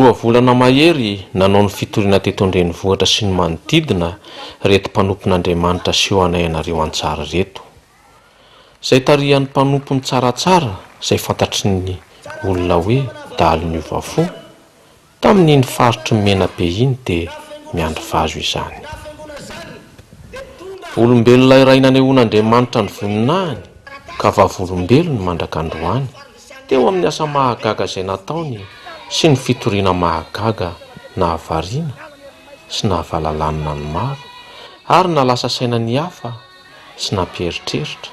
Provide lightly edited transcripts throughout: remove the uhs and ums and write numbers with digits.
Roa volana mahery nanao ny fitoriana teto an-drenivohitra sy ny manodidina reto mpanompon'Andriamanitra sy eo anay anareo an-tsara reto. Izay tarihan'ny mpanompony tsaratsara izay fantatry ny olona hoe dahalo ny ovafo tamin'iny faritry mena be iny dia miandry vazo izany. Olombelona iray nanehoan'Andriamanitra ny voninahiny ka vavolombelony mandraka androany teo amin'ny asa mahagaga izay nataony sy ny fitoriana mahagaga nahavariana sy nahavalalana ny maro ary nalasa saina ny hafa sy nampieritreritra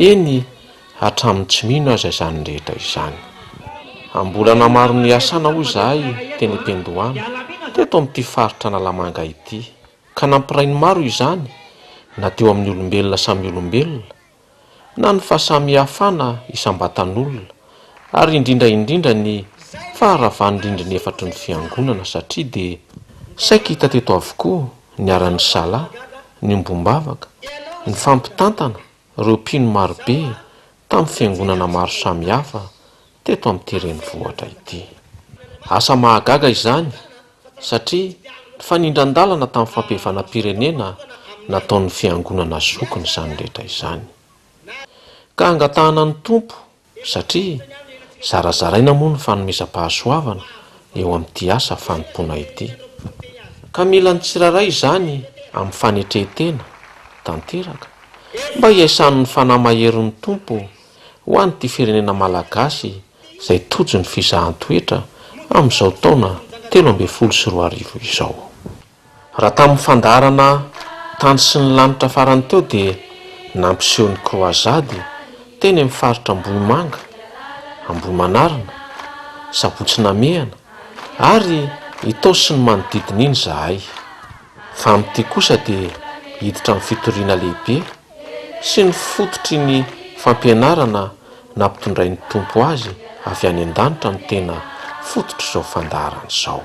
eny hatramin'ny tsy mino aza izany rehetra izany. Ambolana maro ny asana hoy izahay teny Ampendohana teto amin'ity faritra Analamanga ity ka nampirainy maro izany na teo amin'ny olombelona samy olombelona na ny fahasamihafana isam-batan'olona ary indrindra ny faharavan'indrindra ny efatry ny fiangonana satria dia saika hita teto avokoa ny aran'ny sala, ny ombombavaka, ny fampitantana, ireo mpino marobe tamin'ny fiangonana maro samihafa teto amin'ity renivohitra ity. Asa mahagaga izany satria ny fanindran-dalana tamin'ny fampihefanam-pirenena nataon'ny fiangonana zokiny izany rehetra izany. Ka angatahana ny tompo satria zarazaraina moa ny fanomezam-pahasoavana eo amin'ity asa fanompoana ity. Ka mila ny tsiraray izany amin'ny fanetrehetena tanteraka mba hiaisan'ny fanahy maherin'ny tompo ho an'ity firenena malagasy izay tojo ny fizahan-toetra amin'izao taona 2024 izao. Raha tamin'ny fandarana tany sy ny lanitra farany teo dia nampiseho ny kroazady teny amin'ny faritra Ambohimanga, Ambohimanarina, Sabotsynamehana ary Itao sy ny manodidina iny zahay. Fa amin'ity kosa dia hiditra amin'ny fitoriana lehibe sy ny fototry ny fampianarana nampitondrain'ny tompo azy avy any an-danitra ny tena fototry izao fandaharana izao.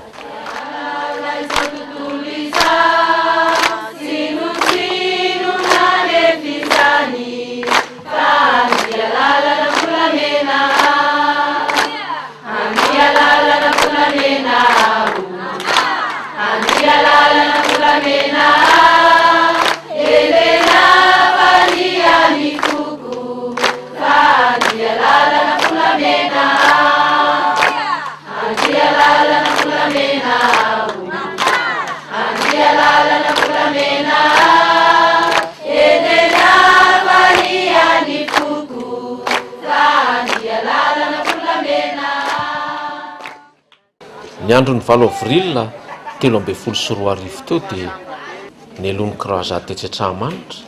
Ny andro ny 8 avril 2024 teo dia nelon'ny kroazady Tetsetsahamanitra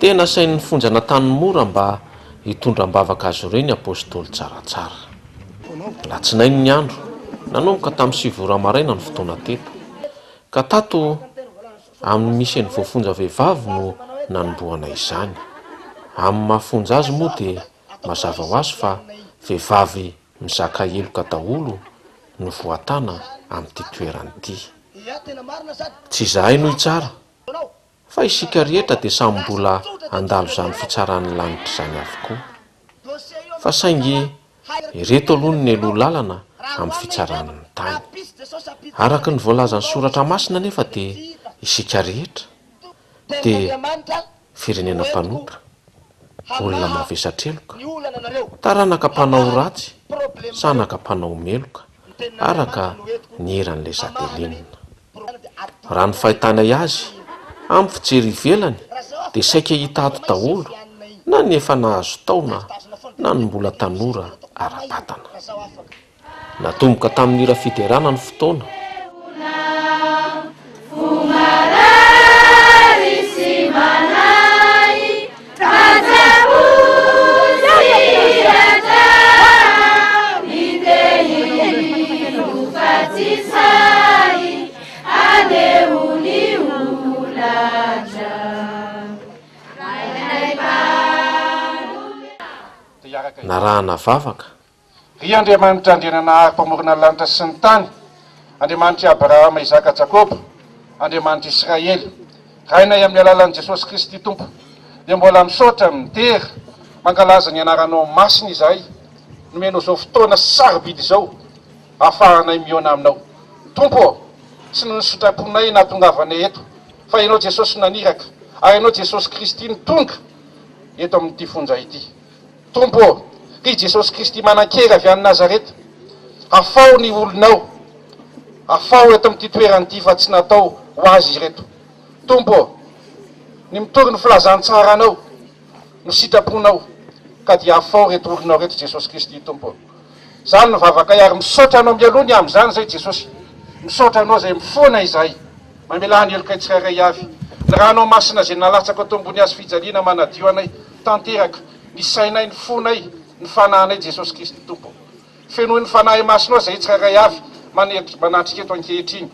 dia nasain'ny fonjana tany mora mba hitondram-bavaka azy ireo ny apôstôly tsaratsara. Latsinainy ny andro nanomboka tamin'ny 7 ora maraina ny fotoana teto ka tato amin'ny misy ny voafonja vehivavy no nanombohana izany. Amin'ny mahafonja azy moa dia mazava ho azy fa vehivavy mizaka heloka daholo no voatana amin'ity toerana ity. Tsy izahay no hitsara fa isika rehetra dia samy mbola andalo izany fitsaran'ny lanitra izany avokoa. Fa saingy ireto aloha ny aloha lalana amin'ny fitsaran'ny tany. Araka ny voalazan'ny soratra masina nefa dia isika rehetra dia firenena mpanotra, olona mavesatreloka, taranaka mpanao ratsy, sanaka mpanao meloka, araka ny eran'ilay zadelinina. Raha ny fahitanay azy amin'ny fijery ivelany dia saika hita ato daholo na ny efa nahazo taona na ny mbola tanora ara-batana. Natomboka tamin'ny ira fiderana ny fotoana. Narahana vavaka ry Andriamanitra andrianana mpamorona lanitra sy ny tany, Andriamanitra Abrahama, Isaka, Jakoba, Andriamanitra Israely, rainay amin'ny alalan'i Jesosy Kristy Tompo, dia mbola misaotra mitery mangalaza ny anaranao masina izahay, nomenao izao fotoana sarobidy izao ahafahanay miona aminao. tompo sy ny sotraponay natongavanay eto fa ianao jesosy naniraka ary ianao jesosy kristy ny tonga eto amin'ity fonja ity. Tompo ry jesosy kristy manan-kera avy any nazareta, afao ny olonao, afao eto amin'ity toeranyity fa tsy natao ho azy ireto. Tompo ny mitory ny filazantsara anao no sitraponao ka dia afao reto olonao reto jesosy kristy. Tompo zany nyvavaka ary misaotra anao mialony am'izany zay jesosy, misaotra anao zay mifona izay mamela ny elokay tsirairay avy ny ranao masina zay nalatsaka ato ambony azy fijaliana manadio anay tanteraka ny sainay ny fonay ny fanahinay jesosy kristy. Tompo fenohy ny fanahy masinao zay tsirairay avy manatrika eto ankehitriny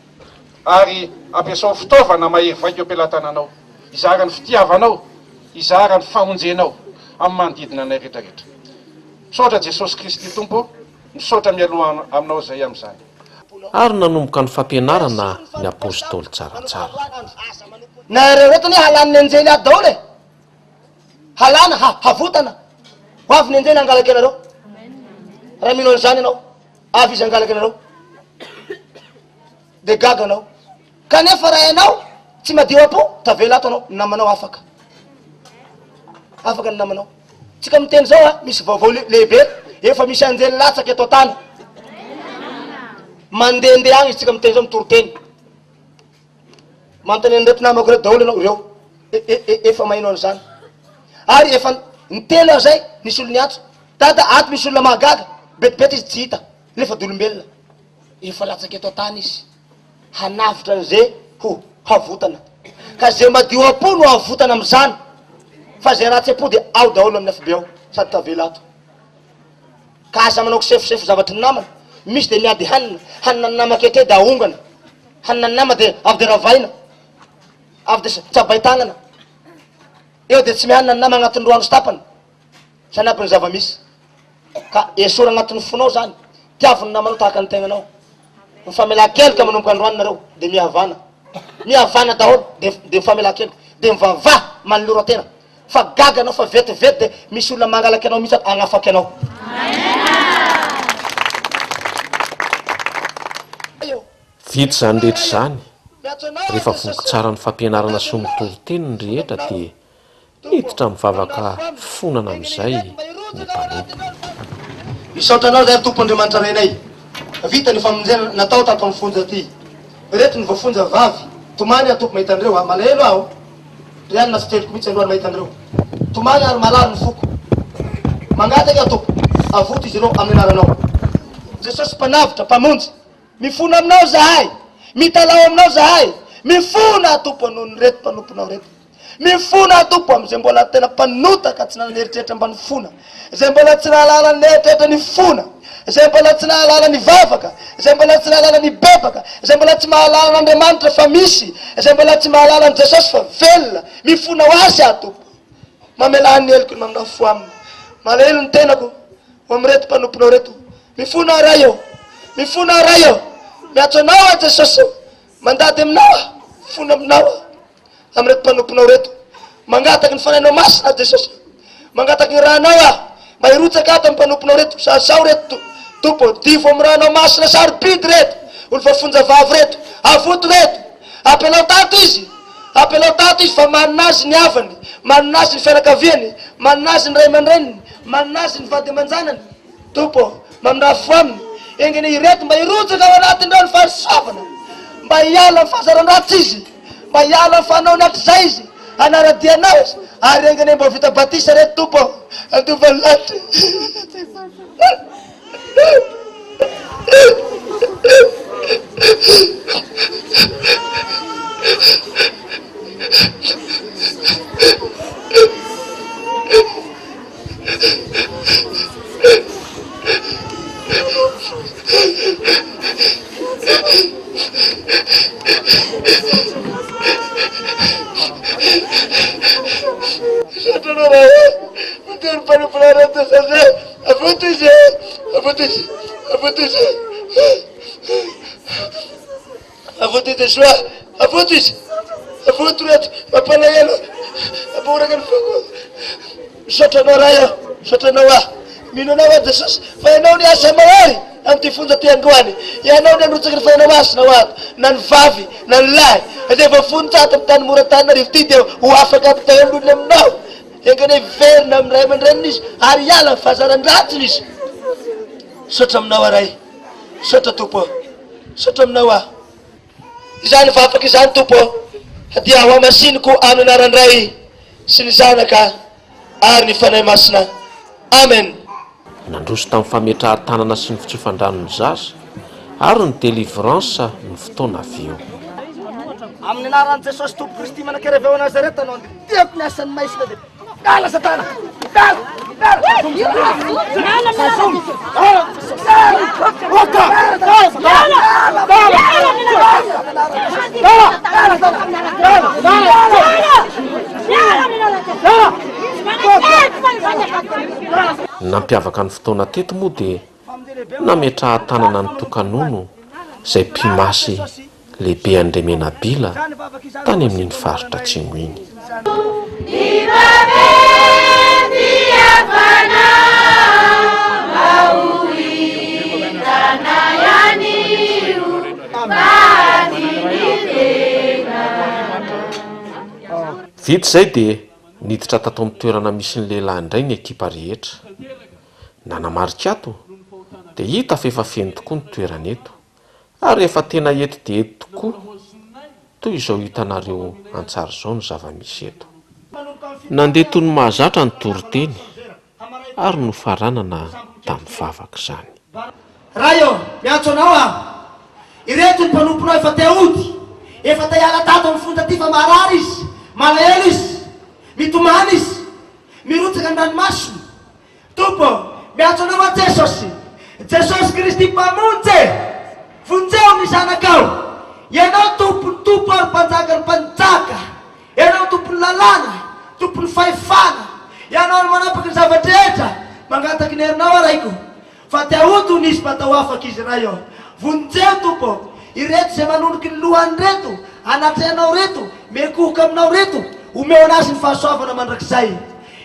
ary ampiasao fitaovana mahery vaika eo ampelantananao, izara ny fitiavanao, izara ny famonjenao amin'ny manodidina anay rehetrarehetra. Misaotra jesosy kristy tompo, misaotra mialoha aminao zay am'izany. Ary nanomboka ny fampianarana ny apôstôly tsaratsara. Nareo reto ny halany ny anjely ady daholo e, halana havotana ho avy ny anjely angalaky anareo. Raha mino an'izany ianao, avy izy angalaky anareo de gaga anao, kanefa raha ianao tsy madio apo tavela ato anao, namanao afaka ny namanao. Tsika miteny zao a, misy vaovao lehibe efa misy anjely latsaky eto tany mandehandeha agny izy, tsika miteny zao mitoroteny manontany nreto namako reto daholo ianao reo efa maino an'izany. Ary efa niteny aho zay nisy olo niatso tada ato misy olona mahagaga betibety izy tsy hita nefa dolombelona, efa latsaky eto tany izy hanavitra an'izay ho havotana, ka zay madio apo no havotana am'izany, fa zay ratsy apo de ao daholo amin'ny afabe ao sady tavela ato. Ka asa manao kisefosefo zavatry ny namana, misy de miady hanina ny nama kete de aongana, hanina ny nama de avy de ravaina, avy de tsabaitagnana, eo de tsy mihanina ny nama agnatin'ny roandro sy tapany sanapiny zavamisy. Ka esora agnatin'ny fonao zany, tiaviny namanao tahaka ny tegnanao, mifamela-kelika manomboka androany nareo de mihavana daholo de mifamela-kelika de mivavah manoloro atena, fa gaga anao fa vetivety de misy olona mangalaky anao mihitsy agnafaky anao. Vitsy zany rehetra zany, rehefa voky tsara ny fampianarana sy mitoriteny ny rehetra dia hiditra mivavaka fonana amin'izay ny mpanompo. Misaotra anao zay tompo Andriamanitra renay, vita ny famonjena natao tato amin'ny fonja ty, reto ny voafonja vavy tomany atompo mahita andreo, malahelo aho riany na fiteliko mihitsy androany mahita andreo, tomany ary malalo ny foko mangataky atompo avoto izy ireo amin'ny anaranao. Jesosy mpanavitra mpamonjy, mifona aminao zahay, mitalao aminao zahay, mifona atompo noho ny reto mpanomponao reto, mifona atompo am'izay mbola tena mpanotaka tsy naneritreritra mbany fona, zay mbola tsy nahalala ny eritreritra ny fona, zay mbola tsy nahalala ny vavaka, zay mbola tsy nahalala ny bebaka, zay mbola tsy mahalala n'Andriamanitra fa misy, zay mbola tsy mahalala ny Jesosy fa velona, mifona ho azy atompo. Mamela ny heliko ny mamina fo aminy, malahelo ny tenako ho amin'ny reto mpanomponao reto, mifona ray eo, mifona ray eo, miatso anao a Jesosy, mandady aminao, fona aminao amin'ny reto mpanomponao reto, mangataky ny fanahinao masina Jesosy, mangataky ny ranao mba hirotsaka ato amin'ny mpanomponao reto, sao reto tompo, divo amin'ny ranao masina sarobidy reto, olo vafonja vavy reto, avoto reto, apelao tato izy fa manina azy ny avany, manina azy ny fianakaviany, manina azy ny ray aman-dreniny, manina azy ny vady aman-janany. Tompo mamindafo aminy, engany ireto mba hirotsaka ao anatin'ireo ny fahasoavana, mba hiala ny fahazaran-dratsy izy, mba hiala ny fanao nak'izay izy, anaradianao izy, ary engany mba vita batisa reto tompo, andovany latry. Avoto reto, mampalahelo, aboraka ny foko. Misaotra anao raha, misaotra anao mino anao Jesosy, fa ianao ny asa mahary, amty fonja ty androany ianao ny anrotsaky ny fanana masina ho ato na ny vavy na ny lahy rehefa fonitsato amy tany moratanarivo ty de ho afaka ampitahan'olony aminao engany verina amy ray aman-dreniny izy ary iala ny fahazaran-dratsiny izy sotra aminao aray sotra tompo sotra aminao ah izany vafaky izany tompo dia ho amasiniko amy anaran-dray sy ny zanaka ary ny fanahy masina amen. Nandroso tamin'ny fametrahan-tanana sy ny fitsofandranony zaza ary ny délivrance ny fotoana avy eo. Amin'ny anaran'i Jesosy Tompo Kristy manankereveo a Nazareta no ande tiako ny asan'ny maisina de dala satana dala nampiavaka ny fotoana teto moa dia nametrahan-tanana ny tokanono izay mpimasy lehibe Andremena Bila tany amin'iny faritra atsimo iny. Vita izay dia niditra tato amin'ny toerana misy ny lehilahy indray ny ekipa rehetra. Nanamarika ato dia hita fa efa feno tokoa ny toerana eto ary efa tena eto dia eto tokoa toy izao hitanareo antsara izao ny zava-misy eto. Nandeha toy ny mahazatra ny toriteny ary nofaranana tamin'ny vavaka izany. Raha eo miantso anao ah ireto ny mpanomponao efa te ody efa te hiala tato amin'ny fonja ty fa marary izy malahelo izy mitomany izy mirotsaka an-dranomasina tompo miantso anao a Jesosy Jesosy Kristy mpamonjy vonjeo ny zanakao ianao tompony tompo ary mpanjaka ny mpanjaka ianao tompony lalàna tompony fahefana ianao ny manapaky ny zavadrehetra mangataky ny herinao araiko fa te aodo nisy mba atao afaky izy raha eo vonjeo tompo ireto izay manoniky ny lohany reto anatrehanao reto mekohoka aminao reto omeo anazy ny fahasoavana mandrakizay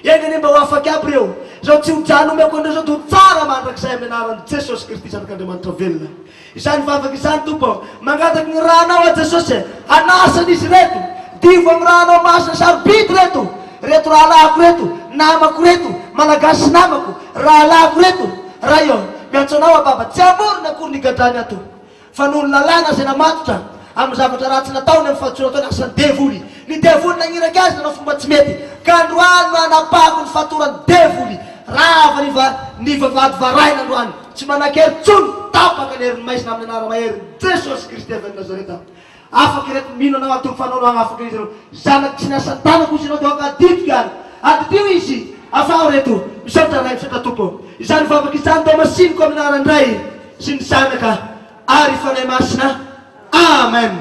engany mba ho afaky aby reo zao tsy hojano omeko andreo zao to tsara mandrakizay amy anaran'i Jesosy Kristy zanak'Andriamanitra velona izany vavaky izany tompo mangataky ny rahanao a Jesosy anasany izy reto divo amy rahanao masina sarobidy reto reto rahalahako reto namako reto malagasy namako rahalahako reto raha io miantso anao a baba tsy amorona akory nigadrany ato fa noho ny lalàna zay namatotra amin'ny zavatra ratsy nataony amin'ny fahatsorataony asany devoly ny devoly nagniraky azy nanao fomba tsy mety ka androany no anapahako ny fatorany devoly rava ny vavady varay n'androany tsy manan-kery tsony tapaka ny herin'ny maisina amin'ny anara mahery Jesosy Kristy avy Nazareta afaky reto mino anao atoko fanaonao afaky izy reo zanaky tsy niasany tanako izy anao de akaditiky ary aditio izy afao reto misaotra ray misaotra tompo izany vavaky izany tao masiniko amin'ny anarandray sy ny zanaka ary fanahy masina amen.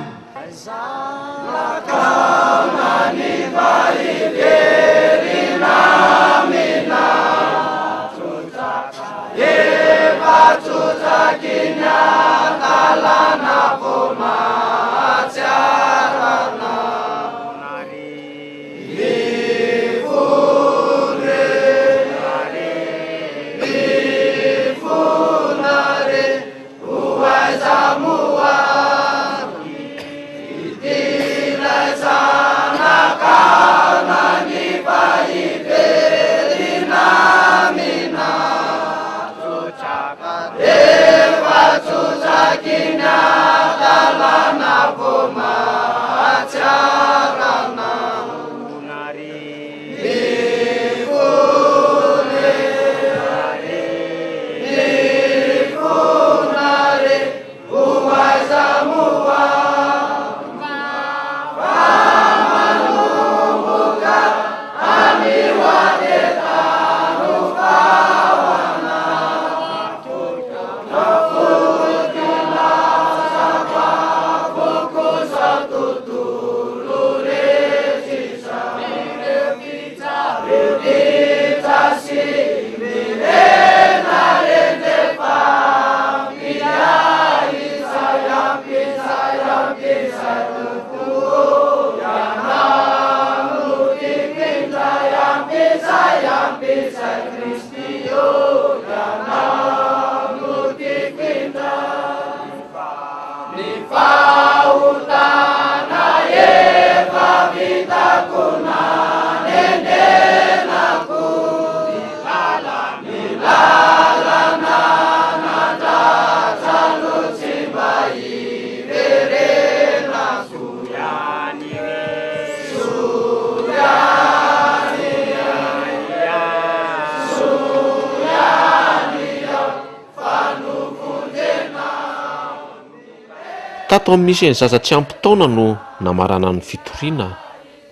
tato amin'ny misy ny zaza-tsy ampitaona no namarana ny fitoriana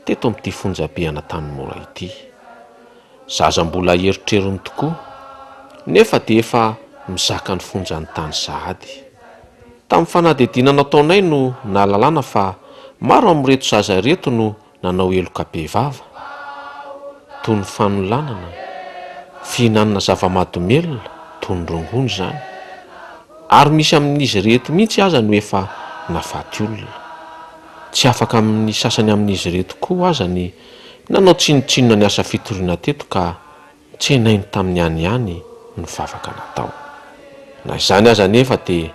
teto amin'ity fonjabeana tanymora ity. Zaza mbola eritrerony tokoa nefa dia efa mizaka ny fonjany tany sahady. Tamin'ny fanadihadiana nataonay no nahalalana fa maro amin'ireto zaza ireto no nanao eloka be vava toy ny fanolanana, fihinanana zava-mahadomelona toy ny rongony izany, ary misy amin'izy ireto mihitsy aza no efa nafaty olona. Tsy afaka amin'ny sasany amin'izy ireto koa aza ny nanao tsinotsinona ny asa fitoriana teto ka tsenainy tamin'ny ihany ny vavaka natao. Na izany aza nefa dia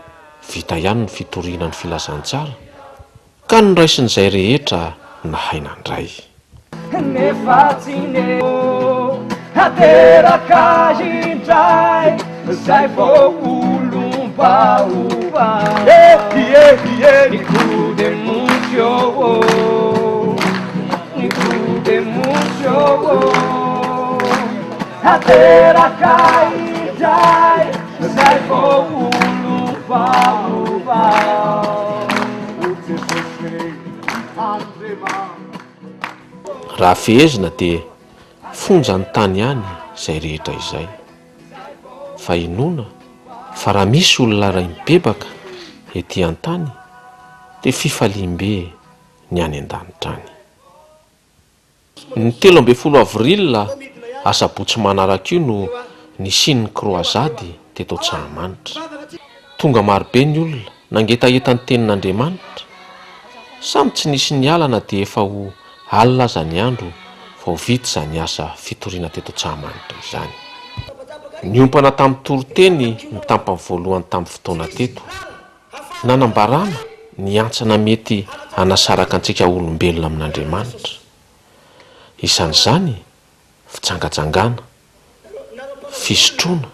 vita ihany ny fitoriana ny filazantsara ka nyraisin'izay rehetra nahaina ndray. Nefa tsy neo hateraka indray zay vao olom-baoba ni kudemusyo hateraka indray zay vao olom-baoba. Raha fehezina dia fonja ny tany ihany izay rehetra izay. Fa inona fa raha misy olona ray mibebaka ety an-tany dia fifalim-be ny any an-danitra any. Ny 13 avril asabotsy manaraka io no nisian'ny kroazady teto Antsahamanitra. Tonga marobe ny olona nangetaeta ny tenin'Andriamanitra. Samy tsy nisy ny alana dia efa ho alina aza ny andro fa ho vita izany asa fitoriana teto Antsahamanitra izany. Niompana tamin'ny toroteny ny tampany voalohany tamin'ny fotoana teto, nanambarana ny antsana mety hanasaraka antsika olombelona amin'Andriamanitra. Isan'izany fitsangajangana, fisotroana,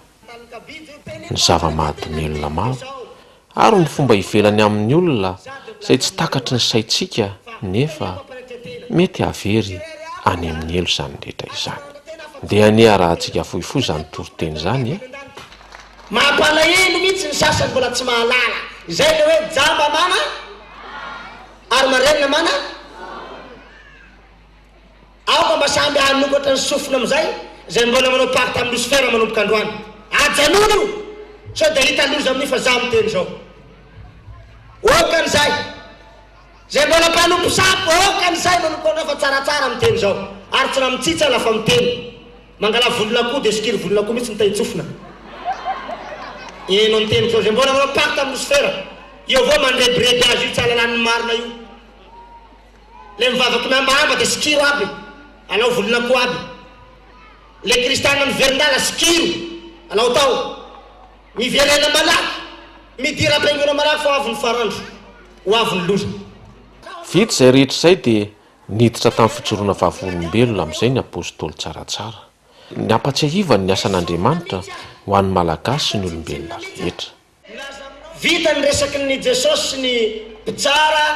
ny zava-mahadomelona maro ary ny fomba ivelany amin'ny olona izay tsy takatry ny saitsika nefa mety avery any amin'ny elo izany rehetra izany. Dia ania raha antsika fohifohy izany toroteny izany mampalahelo mihitsy ny sasany mbola tsy mahalala izay le hoe jamba mana ary marenina mana aoka mba samby hanokatra ny sofina amin'izay izay mbola manao paky tamin'ny Lucifera manomboka androany ajanona io sao dia hita loza amin'ny fa za miteny zao okan'izay zay mbola mpanompo sapo okan'izay manompo fa tsaratsara miteny zao ary tsy raha mitsitsa lafa miteny mangala volona koa dia sikiry volona koa mihitsy nitahitsofina ino miteny zao zay mbola manao paky tamin'ny Lucifera io avao mandrebireby azy io tsy alalan'ny marina io le mivavaky miambamba dia sikiro aby alao volona koa aby le kristana miverindala sikiro alao tao mivelena malaky midira-pengona malaky fa avy ny farandro ho avy ny loza. Vita izay rehetra izay dia niditra tamin'ny fijoroana vavolombelona amin'izay ny apôstôly tsaratsara. Ny ampatsiahivany ny asan'Andriamanitra ho an'ny malagasy sy ny olombelona rehetra. Vita ny resaky ny Jesosy sy ny mpitsara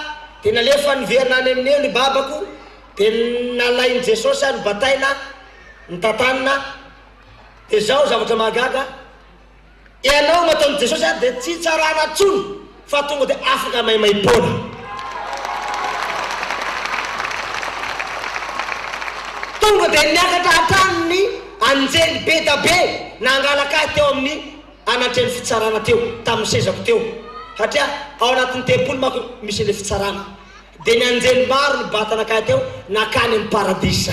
dia nalefa niverina any amin'ny eo ny babako dia nalain'i Jesosy ny bataina ny tantanina dia zao zavatra mahagaga ianao mataon'i Jesosy dia tsy tsarana tsony fa tonga dia afaka maimaimpona. Tonga dia niakatra hatranony anjely be da be nangalaka teo amin'ny anatreny fitsarana teo tamin'ny sezako teo satria ao anatin'ny tempolo mako misy le fitsarana dia ny anjely maro ny batana ka teo nakany amin'ny paradisa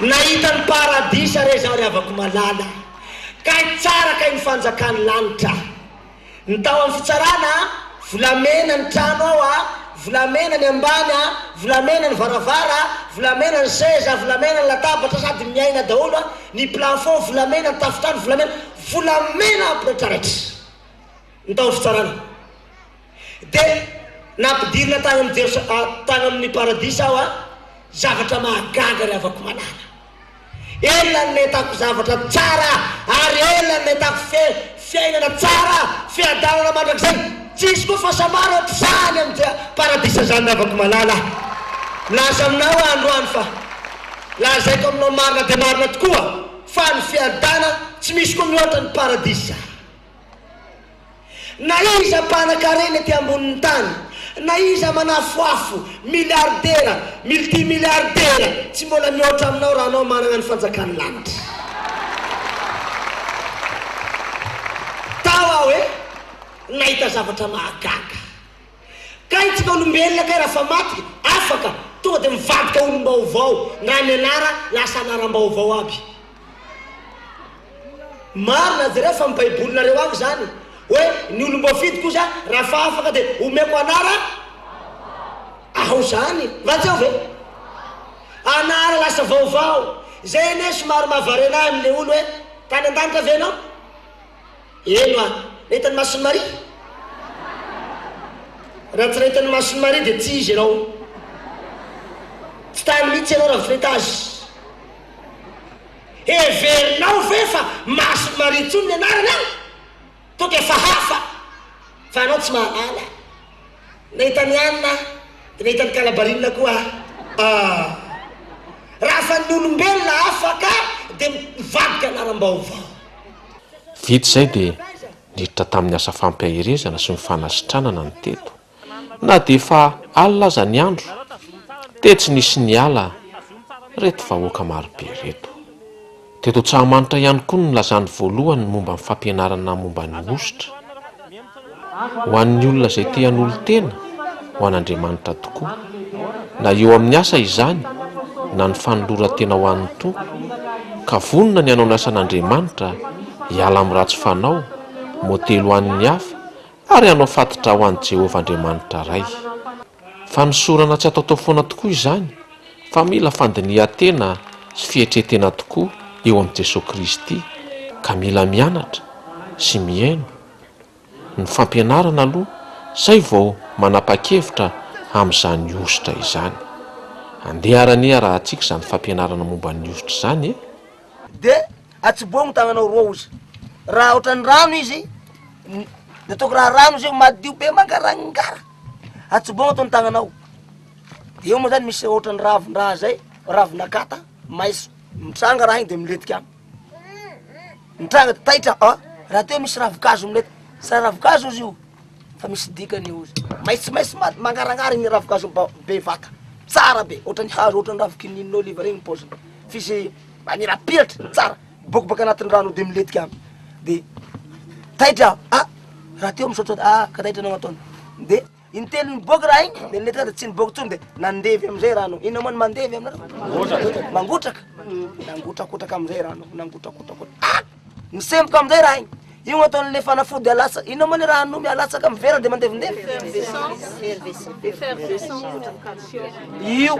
nahita ny paradisa re zao ry avako malala kay tsara kay ny fanjakany lanitra ny tao amin'ny fitsarana volamena ny trano ao volamena ny ambany volamena ny varavara volamena ny seza volamena ny latabatra sady miaina daholo ny plafond volamena ny tafitrano volamena ampiretraretra ny tao fitsarana dia nampidirina tany amin'ny paradisa ao zavatra mahagaga ry avako malala ela ny metako zavatra tsara ary ela ny metako fiainana tsara fiadanana mandrakizay tsisy koa fa samara ohatr'izany amin'ny paradisa zany avako malala laza aminao androany fa lazaiko aminao marina dia marina tokoa fa ny fiadana tsy misy koa mihoatra ny paradisa na iza mpanakarena ty ambonin'ny tany, na iza manafoafo miliardera multimiliardera, tsy mbola mihoatra aminao raha anao manana ny fanjakany lanitra. Tao aho nahita zavatra mahagaga. Ka itsika olombelona kay raha fa maty afaka tonga de mivadika olom-baovao, na mianara lasa anaram-baovao aby. Marina zareo fa mibaibolinareo agny zany hoe ny olom-bafidy kosa raha fa afaka de omeko anara aho zany vatseo ve anara lasa vaovao. Zay ne somary mahavarena amin'le olo hoe tany an-danitra ve anao? Eno a nahitany Masony Maria? Raha tsy nahitany Masony Maria de tsy izy ianao, tsy tany mihitsy ianao raha fitazy. Heverinao ve fa Masony Maria ntsony ny anarana any? Tonga efa hafa fa anao tsy mahalala. Nahitany anina de nahitany kalabarinina koa. Raha fa ny olombelona afaka de mivadika anaram-baovao. Vita izay dia niditra tamin'ny asa fampiaherezana sy ny fanasitranana ny teto. Na dia efa alina aza ny andro, dia tsy nisy ny ala reto vahoaka marobe reto. Teto Tsaramanitra ihany koa no nilazany voalohany momba ny fampianarana momba ny ositra. Ho an'ny olona izay te-hanolo tena ho an'Andriamanitra tokoa, na eo amin'ny asa izany na ny fanoloran-tena ho an'ny tompo, ka vonona ny hanao ny asan'Andriamanitra, hiala amin'ny ratsy fanao, môtely ho an'ny hafa ary hanao fatotra ho an'i Jehovah Andriamanitra ray. Fa ny sorana tsy atao foana tokoa izany, fa mila fandinihan-tena sy fihetretena tokoa eo amin'i Jesosy Kristy, ka mila mianatra sy mihaino ny fampianarana aloha, zay vao manapa-kevitra amin'izany ositra izany. Andeha arania raha antsika izany fampianarana momba ny ositra izany de atsiboagny tagnanao roa ozy raha ohatran'ny rano izy de toko raha rano izy madio be mangarangara, atsiboagny atao ny tagnanao. Eo moa zany misy ohatran'ny ravin-draha zay, ravin'akata maiso, mitranga raha igny de miletika agny, mitranga de taitra raha teo misy ravikazo milety, sa ravikazo izy io fa misy dikany io izy maitsomaitso mangarangara igny ravikazo be vata tsara be, ohatran'ny hazo, ohatran'ny ravikinin'oliva regny paoziny, fisy manirapiratra tsara, bokobaka anatin'ny rano de miletika agny de taitra raha teo misaotra ka taitra anao ataony de intelo miboaka raha igny de miletika de tsy niboaka tsony de nandevy amizay rano. Ino moa ny mandevy aminareo? Mangotraka, nangotrakotraka amizay rano, nangotrakotraka misemboka amizay raha igny. Io ataon'le fanafody alatsa, ino moa ny raha nomy alatsaka amy vera de mandevindevy io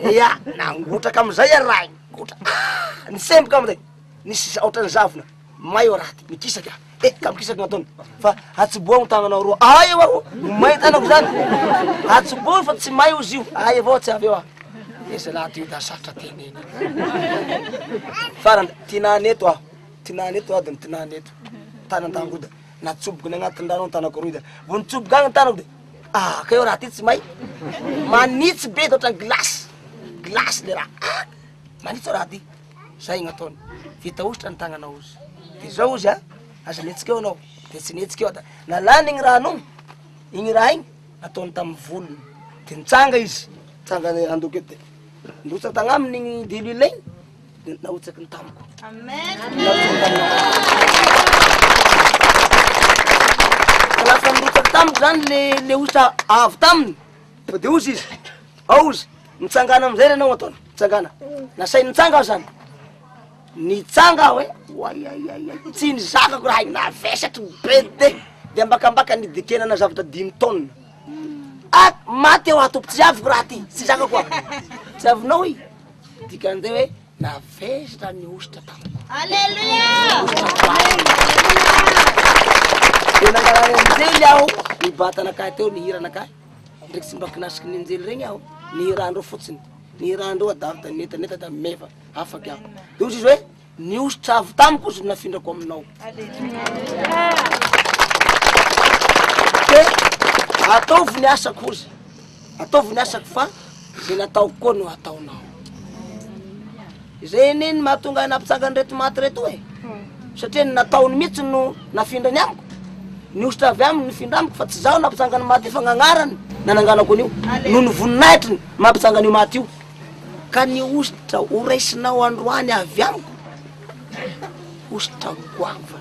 ya nangotraka amizay raha igny, nisemboka amizay nisy ohatran'ny zavona mayo raty mikisaky ka mikisaky gn'ataony fa atsiboagny tagnanao roa eo aho may tanako zany atsiboagny fa tsy may ozy io avao tsy avy eo izy laha ty da sarotra teneny farany tinany eto aho, tinany eto adiny tinany eto tanan-dangoda natsobokany agnatin'ny rano tanako roy da vo nitsoboka agny tanako de ka eo raha ty tsy may manitsy be da ohatran'ny glasy le raha manitsy raha ty zay gn'ataony. Vita ositra ny tagnanao ozy de zao ozy aza netsika eo anao de tsy netsika eo da nalany igny rano igny raha igny nataony tamin'ny volony de nitsanga izy, nitsanga andoky eto de nirotsaky tagnaminy igny diluile igny de naotsaky ny tamiko. Ka lafa nirotsaky tamiko zany le ositra avy taminy de ozy izy ozy nitsangana amizay renao ataony nitsangana nasay nitsanga aho zany nitsanga aho tsy nizakako raha igny navesatry be de ambakambaka nidekenana zavatra 5 tonnes maty eo atopo tsy aviko raha ty tsy zakako aho tsy avinao i dikan'izay hoe navesatra ny ositra tamiko. Alleluia! De nangarany anjely aho nibata anakahy teo nihira anakahy ndraiky tsy mba kinasiky ny anjely regny aho nihirandreo fotsiny nihirandreo adavy da netaneta da meva afaky aho de ozy izy hoe ny ositra avy tamiko ozy nafindrako aminao de ataovy ny asako ozy, ataovy ny asako fa zay nataoko koa no ataonao. Zay neny mahatonga nampitsangany reto maty reto satria ny nataony mihitsy no nafindrany amiko niositra avy aminy nifindramiko fa tsy zaho nampitsangany maty fagnanarany nananganako an'io no ny voninaitriny mampitsangana io maty io ka ny ositra oraisinao androany avy amiko ositra goava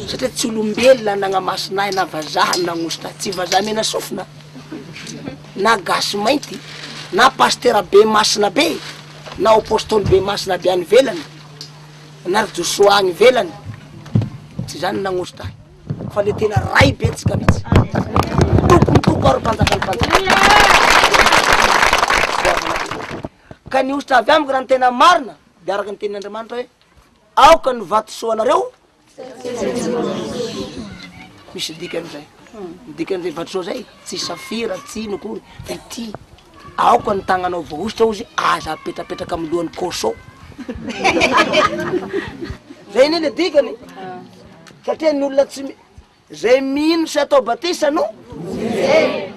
satria tsy olombelona nagnamasinahy na vazaha nagnositra tsy vazaha mena sofina na gasy mainty na pastera be masina be na apôstôly be masina be any velany na josoa agny velany tsy zany nagnositra fa le tena ray betsika mitsy toko ary mpanjakany ka ny ositra avy amiko raha ny tena marina de araky ny tenin'Andriamanitra hoe aoka ny vatosoanareo misy dikan'izay dikan'izay vatosoa zay tsy safira tsy ino kory fa ty aoka ny tagnanao voaositra ozy aza apetrapetraka amy lohan'ny koso zay neny dikany satria ny olona tsy zay mino sy atao batisa no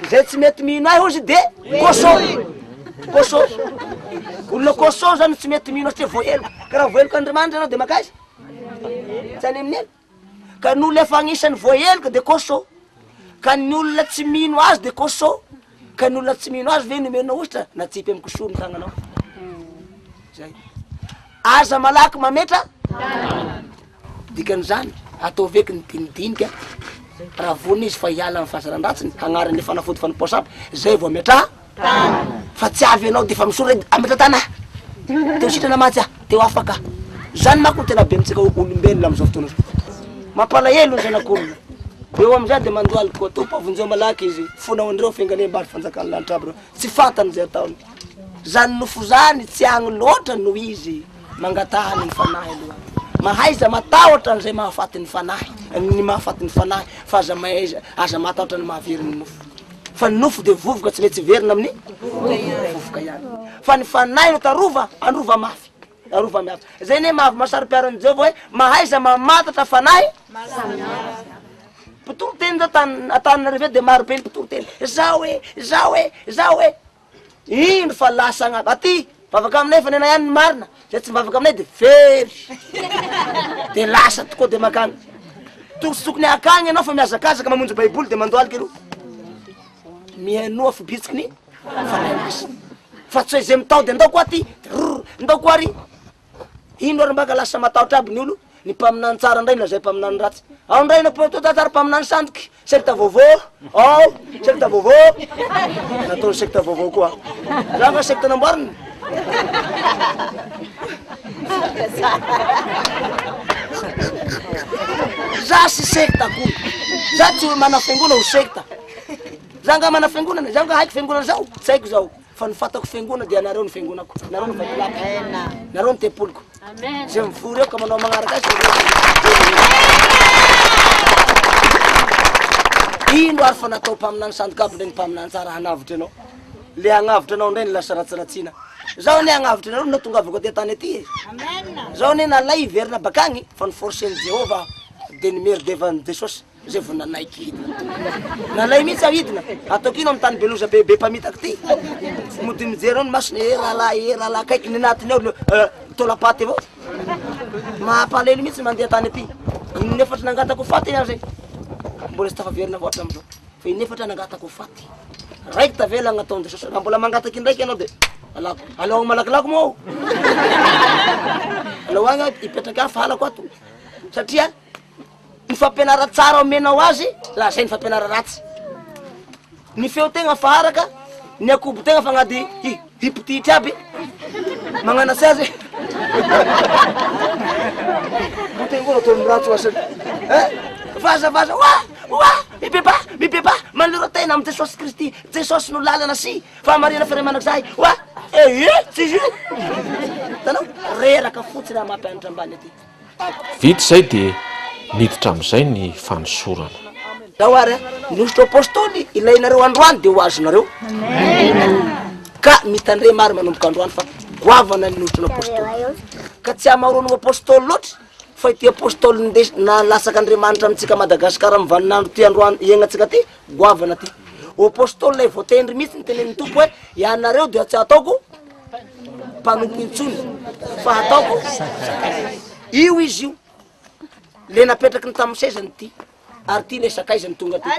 zay tsy mety mino ahy ozy de koso olona koso zany tsy mety mino satria voeloko ka raha voeloko Andriamanitra anao de makaizy zany amin'elo ka ny olona efa agnisany voeloko de koso ka ny olona tsy mino azy de koso ka ny olona tsy mino azy ve nomenao ositra na tsipy amy koso ny tagnanao zay aza malaky mametra dikan'izany atao veky ny dinidinika raha vony izy fa hiala amy fahasaran-dratsiny hagnarany le fanafody fanimposampy zay vao ametra fa tsy avy anao de fa misora ametra tana teo sitrana matsy teo afaka zany mako tena be mitsika olombelona amizao fotoana zao mampalahelo ny zanak'olona eo amizay de mandoaly koa tompo avonjeo malaky izy fonao andreo fingane mbary fanjakany lanitra aby reo tsy fantany zay ataony zany nofo zany tsy agny loatra no izy mangatahany ny fanahy aloha mahaiza matahotra an'izay mahafaty ny fanahy ny mahafaty ny fanahy fa aza matahotra ny mahavery ny nofo fa ny nofo de vovoka tsy mety verina amin'ny vovoka ihany fa ny fanahy no tarova androva mafy arova miafy zay ne mahavy masari-piarany Jehova hoe mahaiza mamatatra fanahy pitoro teny zao atanareo de maro be ny pitoro teny zao hoe ino fa lasa agnaby aty mivavaka aminay fa nena ihany ny marina zay tsy mivavaka aminay de fery de lasa tokoa de makany tokony akagny anao fa miazakazaka mamonjy baiboly de mandoaliky ro mianoa fibitsiky ny fanahy masy fa tsy hoe zay mitao de ndao koa ty ndao koa ry ino ary mbaka lasa matahotra aby ny olo ny mpaminany tsara ndray lazay mpaminany ratsy ao ndray na tsara mpaminany sandoky sekta vaovao ao sekta vaovao nataony sekta vaovao koa za fa sekta namboariny za sy sekta koa za tsy hoe mana fiangona ho sekta za nga mana fiangonana za nga haiko fiangonana zao tsy haiko zao fa ny fatako fiangona de anareo ny fiangonako nareo ny vadilako nareo ny tepoliko zay mivory eo ka manao magnaraka azy ino ary fa natao mpaminany sandoka aby ndray ny mpaminany tsara hanavitra anao le hagnavitra anao ndray ny lasa ratsiratsina zao ne hagnavitra anareo na tonga avako ty tany aty zao ne nalay iverina bakagny fa ny forceny Jehova de numéro devan Jesosy zay vo nanaiky hidina nalay mihitsy aho hidina ataoko ino amy tany beloza bebe mpamitaky ty mody mijery ao ny masony rahala kaiky ny anatiny ao tolapaty avao mampalelo mihitsy mandeha tany aty nefatry nangatako faty iah zay mbola sy tafaverina voatra amizao fa inefatra nangatako faty raiky tavela agnataony Jesosy raha mbola mangataky indraiky anao de alako alao malakilako moa alao agny ipetraky aho fa halako ato satria ny fampianara tsara omenao azy la zay ny fampianara ratsy ny feo tegna faharaka ny akobo tegna fagnady hipititry aby magnana sy azy botengola ataony ratso asany vazavaza oa mipepa manlero tena amy Jesosy Kristy Jesosy no lalana sy fa marina firemanako zahay oa tsy ju tanao reraka fotsiny raha mampianatra ambany aty vita zay de niditra amizay ny fanosorana zao ary ny ositra apôstôly ilainareo androany de ho azonareo ka mitandre mary manomboka androany fa goavana ny ositra n'apôstôly ka tsy amaron'ny apôstôly loatra fa ity apôstôly nalasaka Andriamanitra amitsika Madagasikara amy vaninandro ty androany iaignantsika ty goavana ty apôstôly lay voatendry mihitsy ny tenen'ny tompo hoe ianareo de tsy ataoko mpanompo intsony fa ataoko io izy io le napetraky ny tamy sezany ty ary ty le sakaizany tonga ty.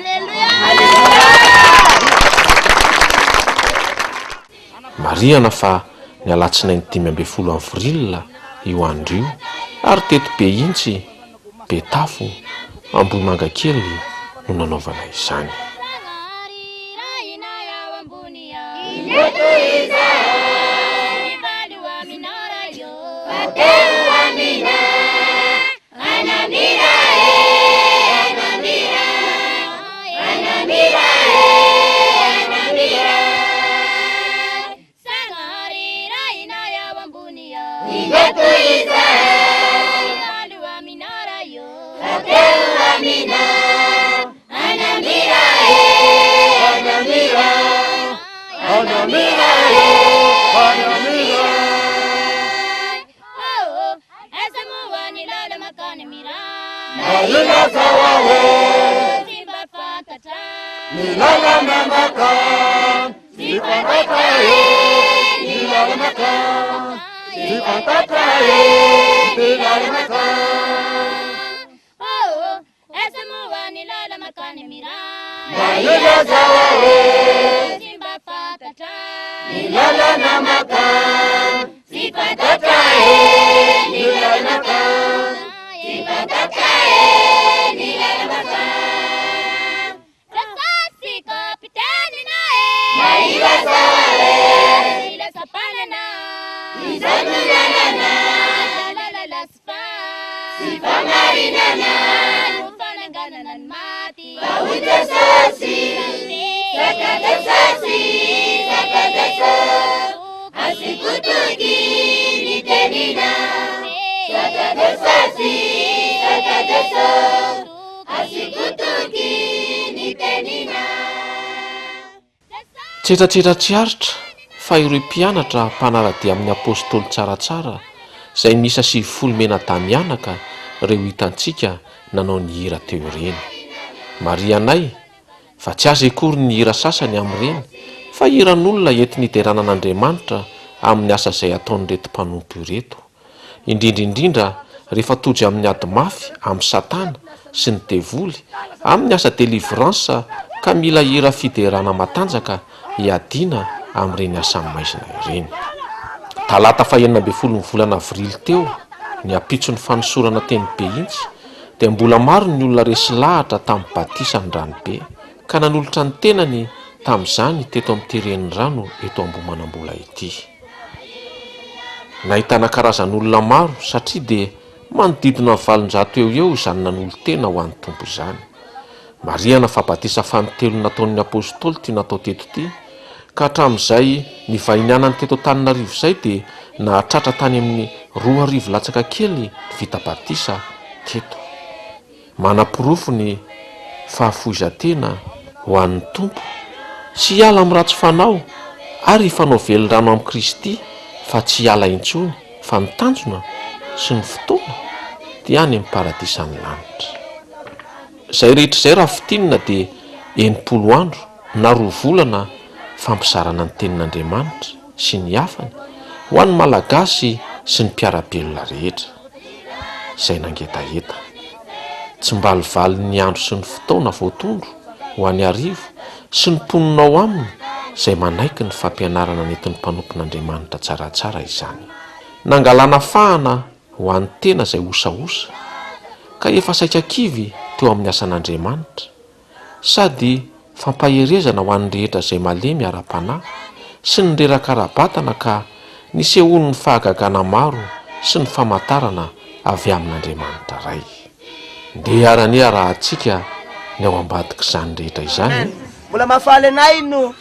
mariana fa ny alatsinainy 5 avril io andro io ary teto be intsy be tafo Ambohimanga kely no nanaovana izany. Tsetratrera tsiaritra fa ireo mpianatra mpanaradia amin'ny apôstôly tsaratsara izay nisa 70 mena tamianaka reo hitantsika nanao ny hira teo ireny. Marianay fa tsy aza akory ny hira sasany amin'ireny fa hiran'olona enti nideranan'Andriamanitra amin'ny asa izay ataon'ireto mpanompo ireto, indrindrindrindra rehefa tojo amin'ny ady mafy amin'ny satana sy ny devoly amin'ny asa delivrance ka mila hira fiderana matanjaka hiadiana amin'ireny asa maizina ireny. Talata 12 volana avrily teo ny apitso ny fanosorana teny be intsy dia mbola maro ny olona resy lahatra tamin'ny batisany ranobe ka nanolotra ny tenany tamin'izany teto amin'ny teren'ny rano eto Ambohimanambola ity. Nahitana karazan'olona maro satria dia manodidina 700 eo izany nanolo tena ho an'ny tompo izany. Mariana fa batisa famitelo nataon'ny apôstôly ty natao teto ty ka hatramin'izay ny vahinanany teto Antananarivo izay dia nahatratra tany amin'ny 2 latsaka kely vita batisa teto. Manapirofo ny fahafoizatena ho an'ny tompo sy hiala amin'ny ratsy fanao ary hifanao velon-drano amin'ny Kristy fa tsy hiala intsony fa mitanjona sy ny fotoana dia any amin'ny paradisan'ny lanitra. Izay rehetra izay raha fitinina dia 90 andro na 2 volana fampizarana ny tenin'Andriamanitra sy ny hafany ho an'ny malagasy sy ny mpiarabelona rehetra izay nangetaheta. Tsy mbalivaly ny andro sy ny fotoana voatondro ho an'ny arivo sy ny mponinao aminy izay manaiky ny fampianarana nentin'ny mpanompon'Andriamanitra tsaratsara izany. Nangalana fahana ho an'ny tena izay osaosa ka efa saika kivy teo amin'ny asan'Andriamanitra sady fampaherezana ho an'ny rehetra izay malemy ara-panahy sy ny rera-karabatana ka nisehony ny fahagagana maro sy ny famantarana avy amin'Andriamanitra ray. Ndeha arany raha antsika ny ao ambadika izany rehetra izany. Mbola mahafaly anay no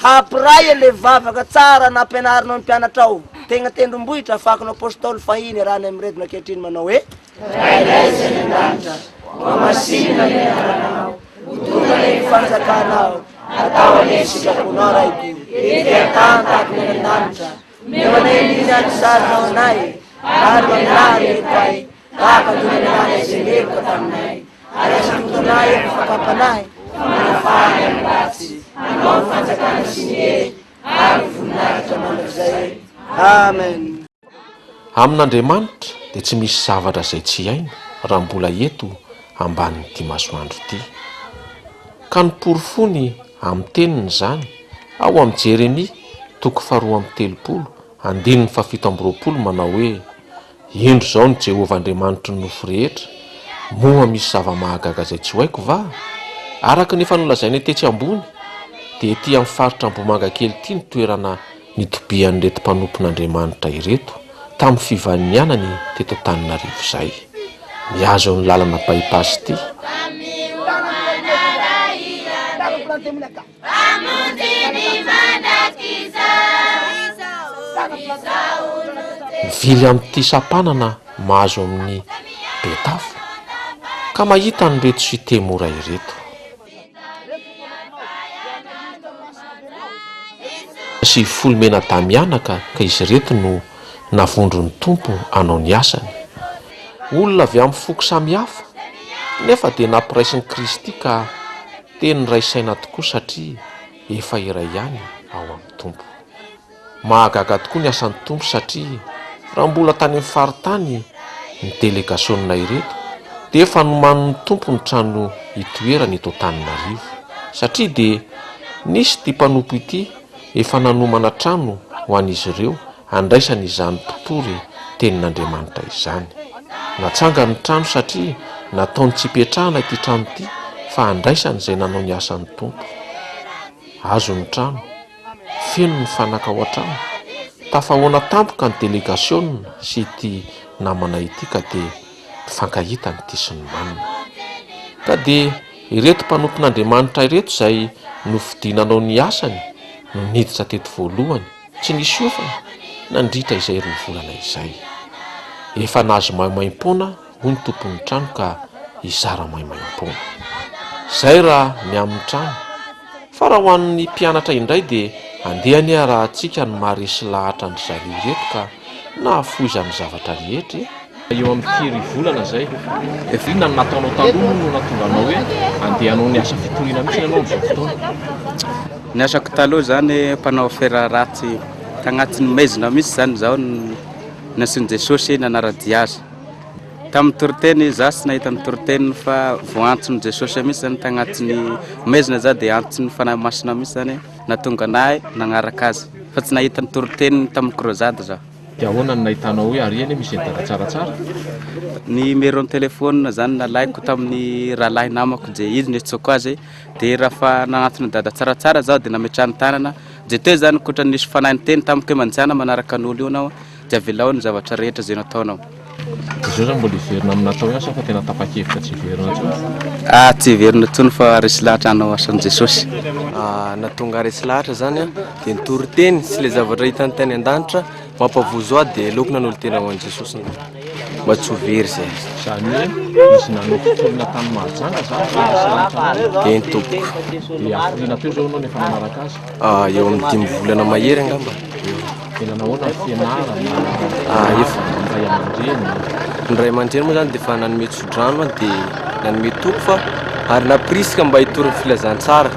hampiray le vavaka tsara nampianarinao ny mpianatra ao. Tegna tendrombohitra afakinao apôstôly fahiny raha ny amiredina ankehitriny manao hoe rairaisany an-danitra mamasina ny aranao tonga ny fanjakanao atao ane sitraponao raiky ety an-tany ny an-danitra memaneny any sarinao anay ary manary etkay taka tonanay izay meroka taminay ary asantonay mifakapanay manafany amin'ny ratsy anao fanjakana sy ny ary voninahitra mandrakizay. Amen. Amin'Andriamanitra dia tsy misy zavatra izay tsy hainy raha mbola eto ambanin'ity masoandro ity. Ka ny porofony amin'ny teniny izany ao amin'ny Jeremia 2:30 manao hoe: indro izao ny Jehovah Andriamanitry ny nofo rehetra, moa misy zava-mahagaga izay tsy hoaiko va? Araka ny efa nolazainy etetsy ambony dia ety amin'ny faritra Ambomanga kely ity ny toerana nitobian'ireto mpanompon'Andriamanitra ireto tamin'ny fivanianany teto Antananarivo izay. Mihazo ny lalana bypass ity. Mivily amin'ity sampanana mahazo amin'ny Betafo ka mahita nyreto sy temora ireto. Sy folomena damianaka ka izy reto no navondro ny tompo anao ny asany. Olona avy amin'ny foko samihafa nefa dia nampiraisin'i Kristy ka teny raisaina tokoa satria efa iray ihany ao amin'ny tompo. Mahagaga tokoa ny asan'ny tompo satria raha mbola tany amin'ny faritany ny delegasionna ireto dia efa noman'ny tompo ny trano hitoerana eto Antananarivo satria dia nisy ity mpanompo ity efa nanomana trano ho an'izy ireo andraisana izany mpitory tenin'Andriamanitra izany. Natsanga ny trano satria nataony tsy hipetrahana ity trano ity fa andraisana izay nanao ny asan'ny tompo. Azo ny trano, feno ny fanaka ao an-trano, tafahoana tampoka ny delegasionna sy ity namana ity ka dia mifankahita ny ity sy ny manina. Ka dia ireto mpanompon'Andriamanitra ireto izay novidinanao ny asany no niditra teto voalohany, tsy nisy ofana nandritra izay roa volana izay. Efa nahazo maimaim-poana hoy ny tompon'ny trano ka izara maimaim-poana. Izay raha ny amin'ny trano. Fa raha ho an'ny mpianatra indray dia andehany raha antsika ny maharesy lahatra ny zareo ireto ka nahafoizany zavatra rehetra. Eo amin'ity rivolana izay efa inona no nataonao taloha no natonga anao hoe andehanao ny asa fitoriana mihitsy ianao amin'izao fotoana? Ny asako taloha zany mpanao fera ratsy tagnatin'ny maizina mihitsy zany zaho nasin'i Jesosy nanaradia azy. Tamin'ny toriteny za sy nahita ny toriteny fa voantson'i Jesosy mihitsy zany tagnatin'ny maizina za dia antson'ny fanahy masina mihitsy zany natonga anahy nagnaraka azy fa tsy nahita ny toriteny tamin'ny krozady za. Dia ahoana no nahitanao hoe ariany misy entana tsaratsara? Ny numéro-ny telefônina zany nalaiko tamin'ny rahalahy namako je izy netsoko azy dia raha fa nagnatony dada tsaratsara zaho dia nametrahany tanana je teo zany kotra nisy fanahiny teny tamiko hoe manjana manaraka an'olo io nao dia avelao ny zavatra rehetra zay nataonao. Izao zany mbola hiverina aminatao asa fa tena tapa-kevitra tsy hiverina intsony? Tsy hiverina intsony fa resy lahatra anao asan'i Jesosy. Natonga resy lahatra zany dia nitory teny sy le zavatra hitany tany an-danitra mampavozo ahy dia aleoko nanolo tena ho an'i Jesosy mba tsy ho very zay. Izany hoe misy nanao fitorina tany mahajanga zany dia ny tompoko. Dia afiriana teo zao anao nefa nanaraka azy? Eo amin'ny 5 volana mahery angamba. Tena nahoana ny fianarana efa ray aman-dreny? Ny ray aman-dreny moa zany dia efa nanome tsodrano dia nanome toko fa ary naprisika mba hitory ny filazantsara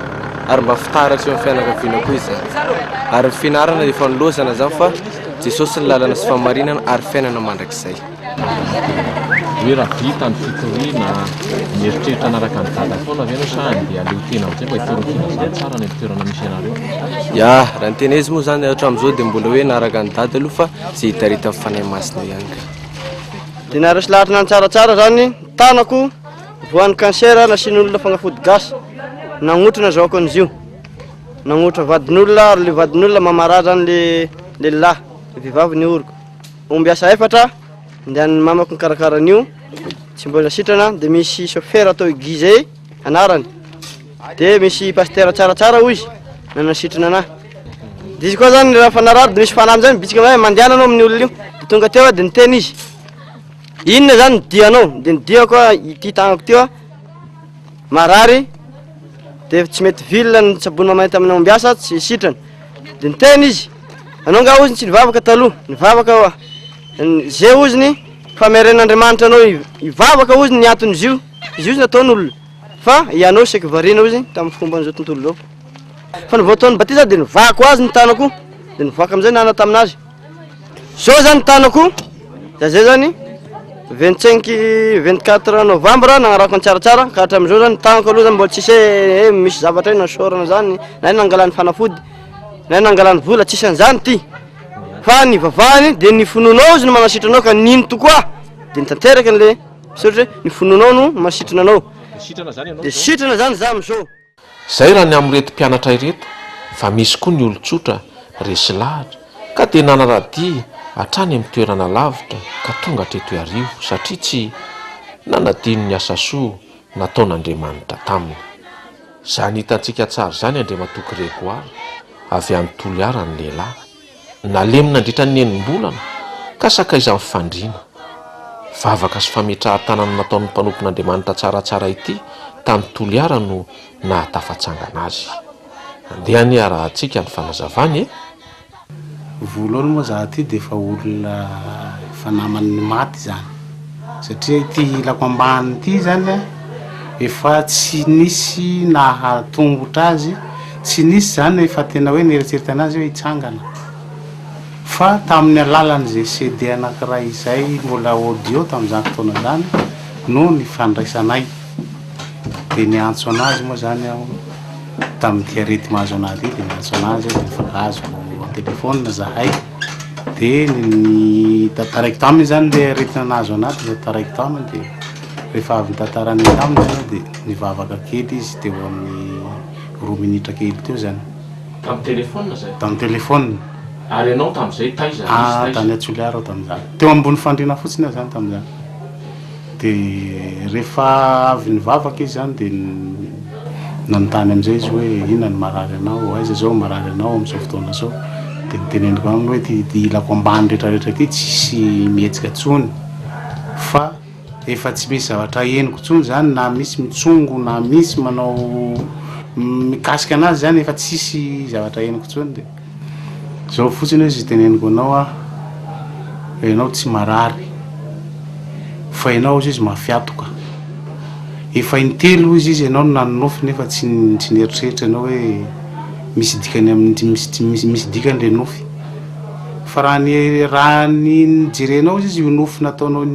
ary mba fitaratra eo amin'ny fianakaviana koa izy zany. Ary ny fianarana dia efa nilozana zany fa Jesosy ny lalana sy famarinana ary fiainana mandrakizay. Hoe raha vita ny fitoriana mieritreritra anaraka ny dada foana avy ianao sa dia aleo tena amin'izay mba hitory ny filazantsara ny toerana misy ianareo? Raha ny tena izy moa zany hatramin'izao dia mbola hoe naraka ny dada aloha fa zay hitarita amin'ny fanahy masina ihany ka. Dia naharesy lahatra nany tsaratsara zany tanako voan'ny kansera nasian'olona fagnafody gasy nagnotrana zahoako an'izy io nagnotra vadin'olona ary le vadin'olona mamarà zany le lehilahy vehivavy ny oriko omby asa efatra dia ny mamako nikarakara an'io tsy mbola sitrana dia misy chauffeur atao Guizé anarany dia misy pasteur tsaratsara hoy izy nanasitrana anahy dia izy koa zany raha fanarary dia misy fanahy zany bitsika hoe mandiana anao amin'ny olona io dia tonga teo dia niteny izy inona zany nidianao dia nidiako ity tagnako teo marary dia tsy mety vilona ny tsabony mahita amin'ny omby asa tsy sitrana dia niteny izy anao nga oziny tsy nivavaka taloha nivavaka aho zay oziny fameren'Andriamanitra anao hivavaka oziny niantony izy io nataon'olona fa ianao seky variana oziny tamin'ny fomban'izao tontolo zao fa nivoataon'ny batisa dia nivako azy ny tanako dia nivaka amin'izay nana taminazy zao zany tanako da zay zany 25-24 novembre nagnarako ny tsaratsara ka hatramin'izao zany tanako aloha zany mbola tsisy hoe misy zavatra hoe nasorana zany na hoe nangalany fanafody na hoe nangalany vola tsisy an'izany ty fa ny vavahany de ny fononao izy no manasitranao ka nino tokoa de nitanteraka an'le misotry hoe ny fononao no masitran anao de sitrana zany za am'izao. Zay raha ny am'ireto mpianatra ireto fa misy koa ny olon-tsotra resy lahatra ka de nanaradia hatrany amin'ny toerana lavitra ka tonga treto arivo satria tsy nanadino ny asa soa nataon'Andriamanitra taminy. Zany hitantsika tsara zany Andriamatoa Gregoara avy amin'ny Toliara ny lehilahy nalemina nandritra ny enim-bolana ka sakaiza amin'ny fandriana. Vavaka sy fametrahan-tanana nataon'ny mpanompon'Andriamanitra tsaratsara ity tamin'ny Toliara no nahatafatsangana azy. Andeha ny arahantsika ny fanazavany voalohany moa za ty de fa olona fanaman'ny maty zany satria ity ilako ambany ity zany efa tsy nisy nahatombotra azy tsy nisy zany efa tena hoe nieritserita anazy hoe hitsangana fa tamin'ny alalan'izay CD anankiray izay mbola audio tamin'izany fotoana zany no ny fandraisanay de niantso anazy moa zany aho tamin'ity arety mahazo anazy de niantso anazy de nifakahazo telefôna zahay de ny tataraiky taminy zany le aretina nazo anaty le tataraiky taminy de rehefa avy nitantarany taminy zany de nivavaka kely izy teo amin'ny 2 minitra kely teo zany tamin'ny telefôna zay tamin'ny telefôna ary ianao tamin'izay taiza tany Atsoliara aho tamin'izany teo ambony fandriana fotsiny aho zany tamin'izany de rehefa avy nivavaka izy zany de nanontany am'izay izy hoe ina ny marary anao aiza zao marary anao am'izao fotoana zao de niteneniko aminy hoe ty ilako ambany rehetrarehetra ty tsisy mihetsika tsony fa efa tsy misy zavatra henoko tsony zany na misy mitsongo na misy manao mikasika anazy zany efa tsisy zavatra henoko tsony de zao fotsiny hoe izy teneniko anao ianao tsy marary fa ianao izy mafiatoka efa intelo izy ianao no nanonofy nefa tsy nieritreritra ianao hoe misy dikany misy dikany le nofy fa raha ny jerenao izy io nofy nataonao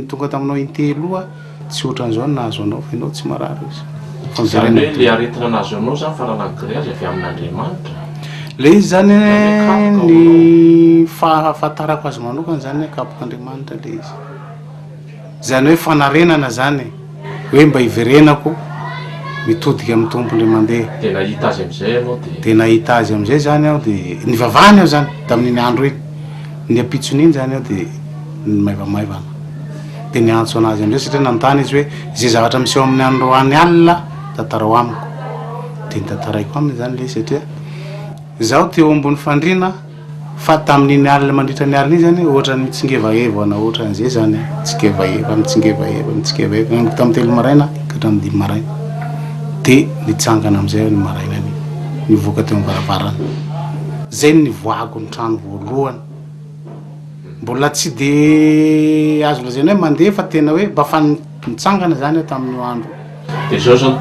tonga taminao intelo tsy ohatran'izao nahazo anao fa ianao tsy marary izy zany hoe le aretina nazo anao zany fa raha nankiray azy avy amin'Andriamanitra le izy zany ny fahafantarako azy manokana zany kapok'Andriamanitra le izy zany hoe fanarenana zany hoe mba hiverenako mitodika amin'ny tompony mandeha de nahita azy am'izay anao de nahita azy am'izay zany aho de nivavahany aho zany tamin'iny andro iny ny apitson'iny zany aho de maivamaivana de niantso anazy am'izay satria nanontany izy hoe zay zavatra misy eo amin'ny androany alina tantarao amiko de nitantaraiko aminy zany le satria zaho teo ambony fandriana fa tamin'iny alina mandritra ny alina iny zany ohatra mitsingevaeva na ohatra an'izay zany mitsingevaeva tamin'ny telo maraina ka hatramin'ny 5 maraina de nitsangana am'izay ny maraina nivoaka teo am'varavarana zay nivoako ny trano voalohany mbola tsy de azo lazaina hoe mandeha fa tena hoe mba fa nitsangana zany tamin'io andro de zao zany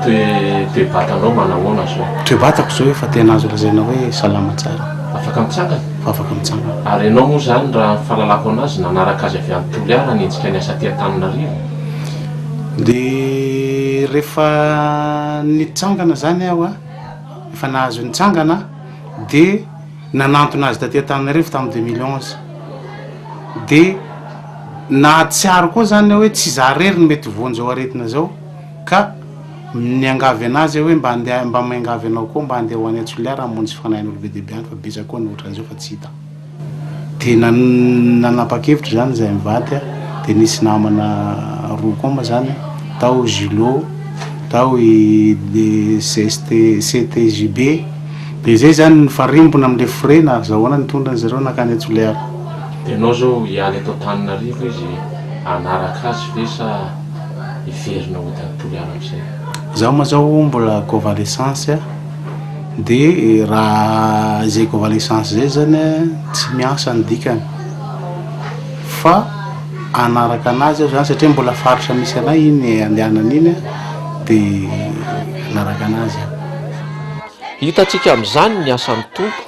toe-batanao manahoana zao toe-batako zao hoe fa tena azo lazaina hoe salama tsara afaka mitsangana fa afaka mitsangana ary ianao moa zany raha fahalalako anazy nanaraka azy avy amin'ny Toliara nientsika ny asa ty Antananarivo de rehefa nitsangana zany aho efa nahazo nitsangana de nanantona azy taty Antananarivo tamin'ny 2011 de nahatsiaro koa zany hoe tsy za rery ny mety voan'izao aretina zao ka niangavy anazy hoe mba miangavy anao koa mba andeha ho any Atsoliara hamonjy fanahin'olo be dehibe any fa betsa koa ny ohatran'izao fa tsy hita de nanapa-kevitra zany zay mivady de nisy namana roa koa ma zany tao Julo tao CTJB de zay zany nifarimbona am'le frais na zahoana nitondra zareo nakany Atsoliara de anao zao hiany atao Antananarivo izy anaraka azy ve sa hiverina ho tany Toliara am'izay zaho ma zao mbola convalescence de raha zay convalescence zay zany tsy miasa ny dikany fa anaraka anazy aho zany satria mbola faritra misy anay iny andehanan'iny de anaraka anazy hitatsika am'izany ny asan'ny tompo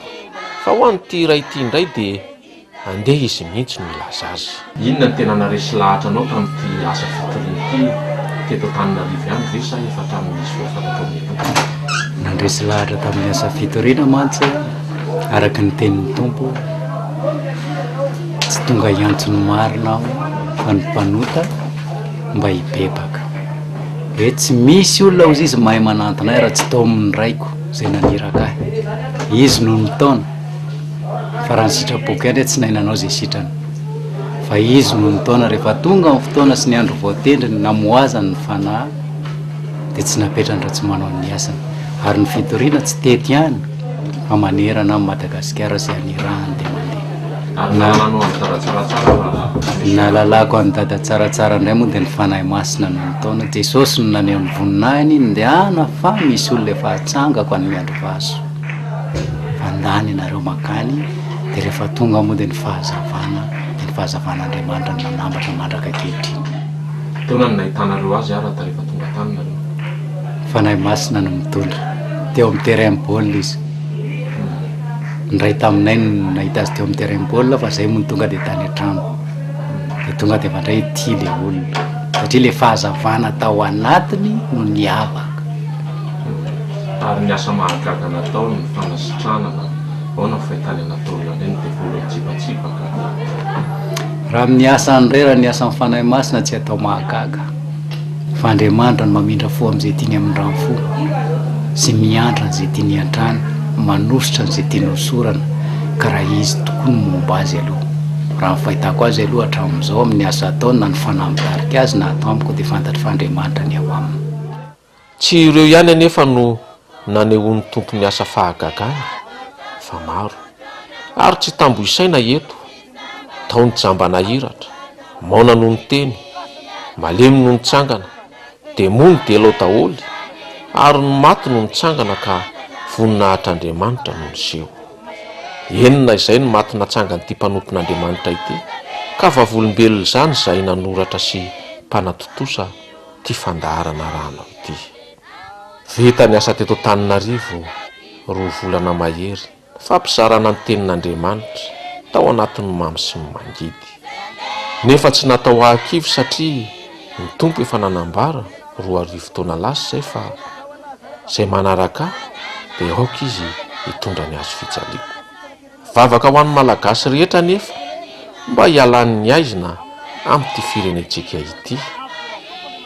fa ho an'ity ray ity indray de andeha izy mihitsy no ilaza azy. Inona ny tena naresy lahatra anao tamin'ity asa fitorian'ity teto Antananarivo ihany ve sa efa tamin'ny soafatatra amin'ny nandresy lahatra tamin'ny asa fitoriana mantsy araka ny tenin'ny tompo tsy tonga iantsony marina aho fa ny mpanota mba hibebaka hoe tsy misy olona ozy izy mahay manantonay raha tsy tao amin'ny raiko zay naniraka ahy izy no nitaona fa raha ny sitrapoky any tsy nahinanao zay sitrany fa izy no nitaona rehefa tonga amin'ny fotoana sy ny andro voatendriny namoazany ny fanahy dia tsy napetrany raha tsy manao ny asany ary ny fitoriana tsy tety ihany fa manerana amin'ny Madagasikara sy anirahany dia mandeha nalalako any dada tsaratsara indray moa dia ny fanahy masina no nitaona Jesosy no naneho ny voninahiny indehana fa misy olona efa hatsangako any miandro vaso fandany ianareo makany dia rehefa tonga moa dia ny fahazavanaandriamanitra ny nanambatra mandraka ankehitriny. Taona ny nahitanareo azy ary ta rehefa tonga tany nareo? Fanahy masina no mitondra teo amin'ny terrain baolina izy. Ndray taminay no nahita azy teo amin'ny terrain baolina fa zay moa ny tonga dia tany an-trano dia tonga dia mandray ity le olona satria le fahazavana tao anatiny no niavaka. Ary ny asa mahagaga natao ny fanasitranana ao na fahitany anatolona reny dia volo mitsipatsipaka. Raha amin'ny asa andray raha ny asa amin'ny fanahy masina tsy atao mahagaga fa Andriamanitra no mamindra fo amin'izay tiany amin'ny rano fo sy miantra n'izay tiany an-trano manositra n'izay tiany hosorana ka raha izy tokoa no momba azy aloha. Raha ny fahitako azy aloha hatramin'izao amin'ny asa ataony na ny fanahy mitarika azy na atao amiko dia fantatry fa Andriamanitra ny ao aminy. Tsy ireo ihany anefa no nanehony tompony asa fahagagana fa maro ary tsy tambo isaina eto tao ny jamba nahiratra maona noho ny teny malemy noho ny tsangana dia mony dia lao daholy ary ny maty noho ny tsangana ka voninahitr'Andriamanitra no niseho. Enina izay ny maty natsangana ity mpanompon'Andriamanitra ity ka vavolombelona izany izay nanoratra sy mpanatotosa ty fandaharana rano ity. Vita ny asa teto Antananarivo 2 volana mahery fampizarana ny tenin'Andriamanitra tao anatin'ny mamy sy ny mangidy. Nefa tsy natao hakivo satria ny tompo efa nanambara 2 taona lasa zay fa zay manaraka dia aoka izy hitondra ny azo fijaliako. Vavaka ho an'ny malagasy rehetra nefa mba hialan'ny aizina amin'ity firenentsika ity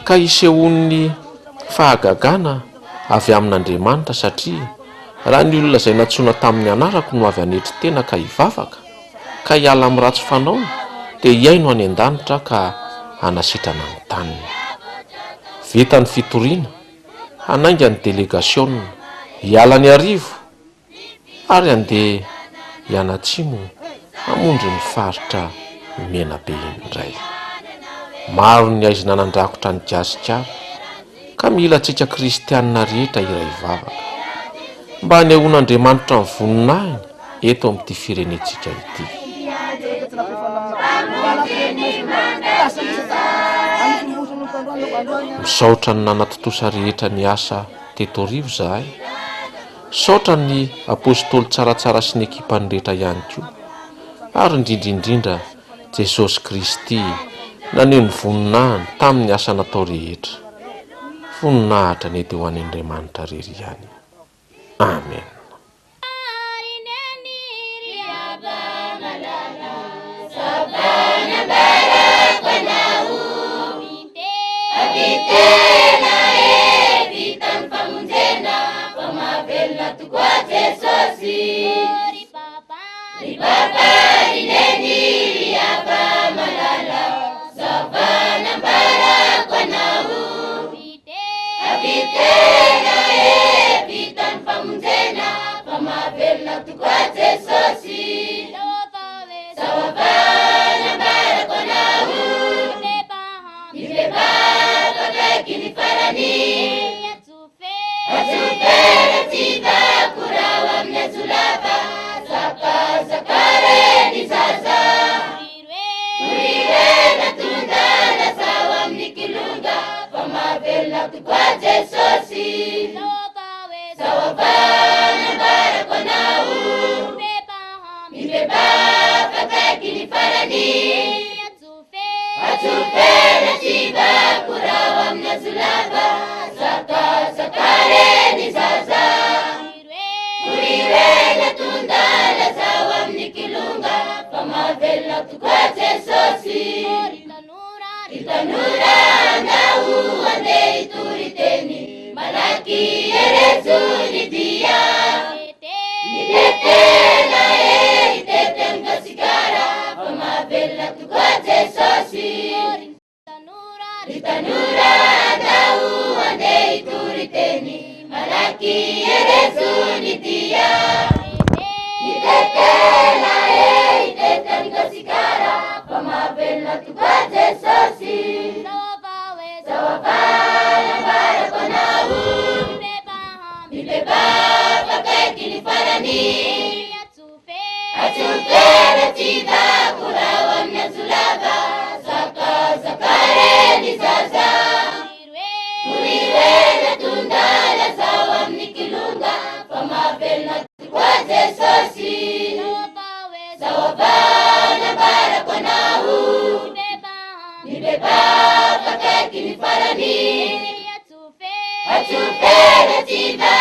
ka hisehon'ny fahagagana avy amin'Andriamanitra satria raha ny olona izay natsoina tamin'ny anarako no avy anetry tena ka hivavaka ka hiala amin'ny ratsy fanaony dia hiaino any an-danitra ka hanasitrana ny taniny. Vita ny fitoriana hanainga ny delegasiona hiala ny arivo ary andeha hianatsimo hamondry ny faritra mena be indray. Maro ny aizina nandrakotra ny gasikara ka mila antsika kristianina rehetra iray vavaka mba hanehoan'Andriamanitra ny voninahiny eto amin'ity firenentsika ity. Misaotra ny nanatotosa rehetra ny asa teto arivo zahay, saotra ny apôstôly tsaratsara sy ny ekipany rehetra ihany koa ary indrindraindrindra Jesosy Kristy naneho ny voninahiny tamin'ny asa natao rehetra. Voninahitra ny ety ho an'Andriamanitra rery ihany. Amen. Baba, mavela tukwate sosi ritanura andau ande turiteni malaki erezu lidia itetela itete mgasigara mavela tukwate sosi ritanura andau ande turiteni malaki erezu lidia itetela itete mgasigara mavela tukwate sosi sawapala bara konau mibeba pakekini farani atupere tida kurawa mnazulava zaka zakareni zaza kuriwele tundala zawa mnikilunga pamavela tukwate sosi sawapala bara konau mibeba pakekini farani atupere tida